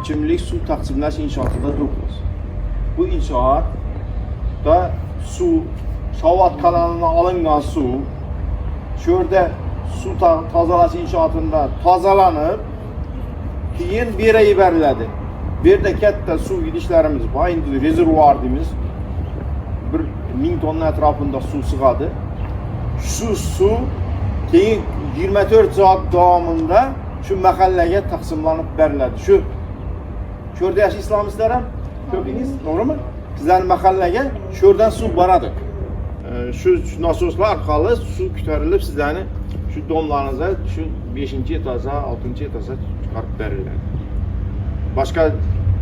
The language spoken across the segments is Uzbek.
ichimlik suv taqsimlash inshootida turibmiz. Bu inshootda suv Sovat kanalidan olingan suv shu yerda suv tozalash inshootida tozalanib, keyin bu yerga yuboriladi. Bu yerda katta suv idishlarimiz bor, endi rezervuar deymiz. 1000 tonna atrofida suv sig'adi. Shu suv keyin 24 soat davomida shu mahallaga taqsimlanib beriladi. Shu yerda yashaysizlar ham? Ko'pingiz, to'g'rimi? Sizlarning mahallaga shu yerdan suv boradi. Şu nasoslar orqali suv ko'tarilib sizlarni shu domlaringizga shu 5-etajga, 6-etajga chiqarib beriladi. Boshqa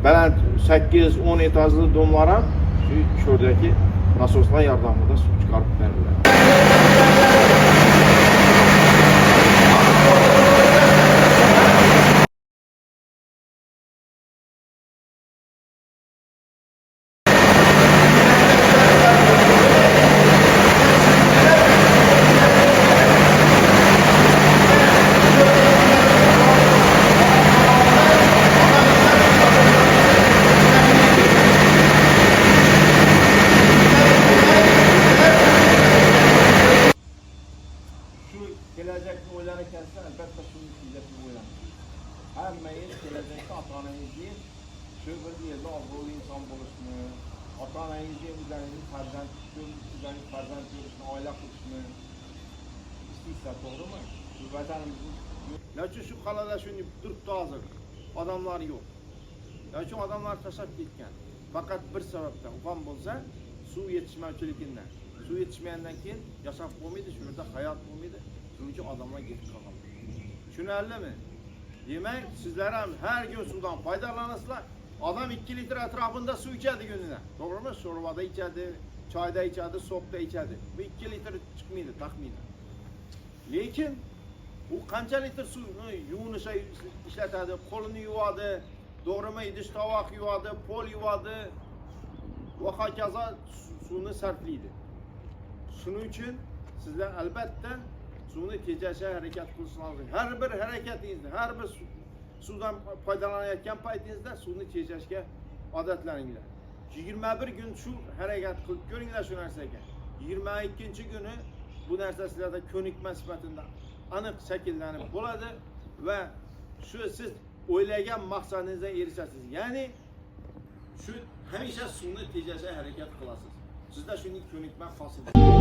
baland 8-10 etajli domlar ham shu yerdagi nasoslar yordamida suv chiqarib beriladi. Gelecekte oynarken elbette şunu diyecektim oynamak. Hammayız gelecekte ata-onangizni shu bir yerda obro'li inson bo'lishni, ota-onangizga o'zlaringiz farzand tutib, o'zlaringiz farzand ko'rishni, oila qurishni istaysizlar, to'g'rimi? Shu vatanimizni yoki shu qalada shuni turibdi hozir odamlar yo'q. Yoki odamlar tashlab ketgan. Faqat bir sababdan, uqam bo'lsa, suv yetishmovchiligidan. Suv yetishmagandan keyin yashab bo'lmaydi, shu yerda hayot bo'lmaydi. Shuning uchun odamlar ketib qolgan. Tushunarlimi? Demak, sizlar ham har kun suvdan foydalanasizlar. Odam 2 litr atrofida suv ichadi kunidan. To'g'rimi? Sho'rvada ichadi, choyda ichadi, sopda ichadi. Bu 2 litr chiqmaydi, taxminan. Lekin u qancha litr suvni yuvinishga ishlatadi, qo'lini yuvadi, to'g'rimi? Idish tovoq yuvadi, pol yuvadi va hokazo suvni sarflaydi. Shuning uchun sizlar albatta suvni tejashga harakat qilishingiz lozim. Har bir harakatingizda, har bir suvdan foydalanayotgan paytingizda suvni tejashga odatlaninglar. 21 kun shu harakat qilib ko'ringlar shu narsaga. 22-kuni bu narsa sizlarda ko'nikma sifatida aniq shakllanib bo'ladi va shu siz o'ylagan maqsadingizga erishasiz. Ya'ni shu hamisha suvni tejashga harakat qilasiz. Sizda shuning ko'nikma hosil bo'ladi.